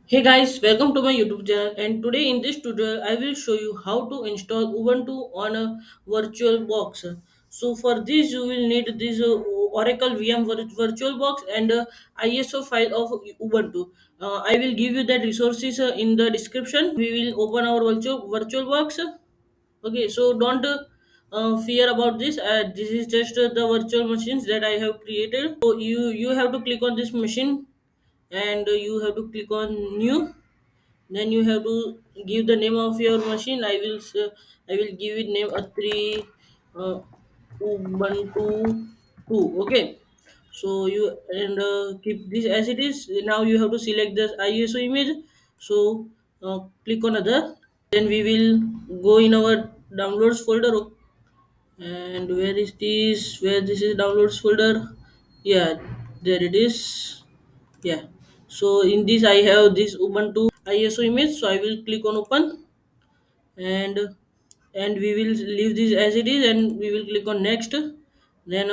Hey guys, welcome to my YouTube channel, and today in this tutorial I will show you how to install Ubuntu on a Virtualbox. So for this you will need this Oracle VM Virtualbox and ISO file of Ubuntu. I will give you that resources in the description. We will open our Virtualbox. Okay, so don't fear about this. This is just the virtual machines that I have created. So you have to click on this machine and you have to click on new. Then you have to give the name of your machine. I will give it name a 3 uh, ubuntu 2. Okay, so you and keep this as it is. Now you have to select the iso image. So click on other. Then we will go in our downloads folder. And where is this, where this is downloads folder? Yeah, there it is. Yeah, so in this I have this ubuntu iso image, so I will click on open. And and we will leave this as it is and we will click on next. Then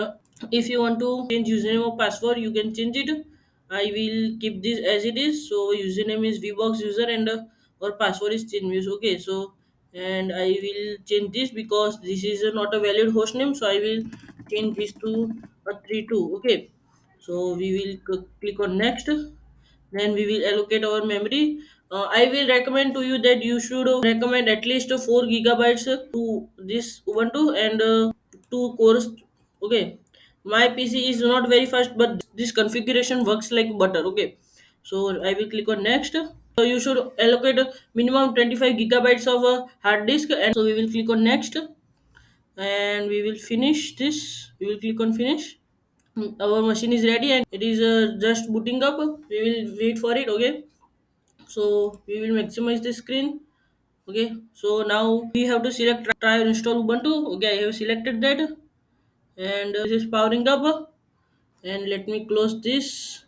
if you want to change username or password, you can change it. I will keep this as it is. So username is vbox user and our password is change. Okay, so and I will change this because this is not a valid host name, so I will change this to a 32. Okay, so we will click on next. Then we will allocate our memory. I will recommend to you that you should recommend at least 4 gigabytes to this ubuntu and 2 cores. Okay, my pc is not very fast, but this configuration works like butter. Okay, so I will click on next. So you should allocate a minimum 25 gigabytes of a hard disk, and so we will click on next. And we will finish this. We will click on finish. Our machine is ready and it is just booting up. We will wait for it. Okay, so we will maximize the screen. Okay, so now we have to select try and install ubuntu. Okay, I have selected that. And this is powering up. And let me close this.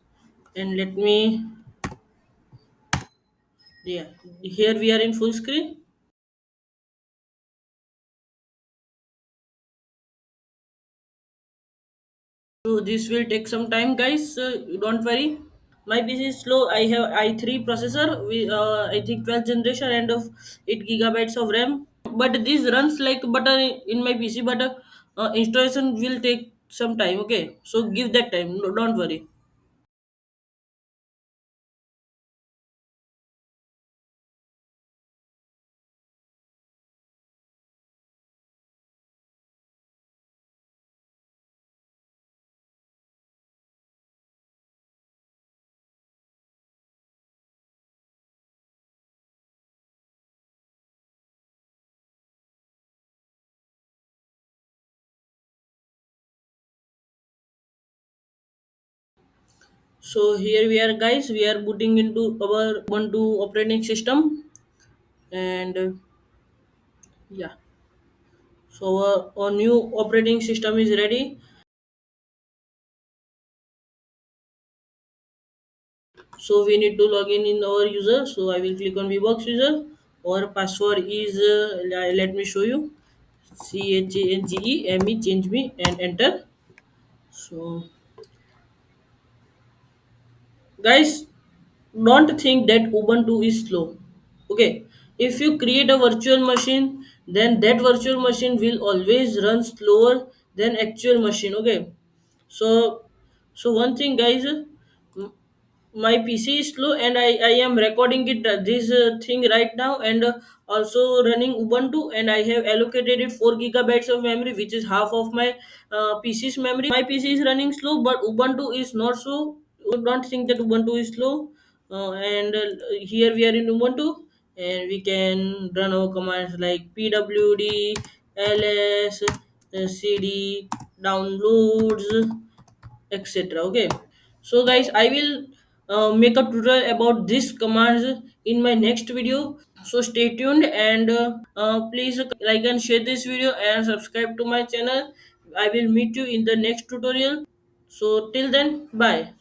And let me, yeah, here we are in full screen. So this will take some time, guys. Don't worry. My PC is slow. I have i3 processor with I think 12th generation and of 8 gigabytes of RAM. But this runs like butter in my PC. But installation will take some time. Okay, so give that time. No, don't worry. So here we are, guys. We are booting into our Ubuntu operating system, and yeah. So our new operating system is ready. So we need to log in our user. So I will click on vbox user. Our password is let me show you. CHANGEME, change me, and enter. So guys, don't think that ubuntu is slow. Okay, if you create a virtual machine, then that virtual machine will always run slower than actual machine. Okay, so one thing, guys, my PC is slow and I am recording it this thing right now, and also running Ubuntu, and I have allocated it 4 gigabytes of memory, which is half of my PC's memory. My PC is running slow, but Ubuntu is not so. Don't think that Ubuntu is slow. And here we are in Ubuntu, and we can run our commands like pwd, ls, cd, downloads, etc. Okay, so guys, I will make a tutorial about this commands in my next video. So stay tuned, and please like and share this video and subscribe to my channel. I will meet you in the next tutorial. So till then, bye.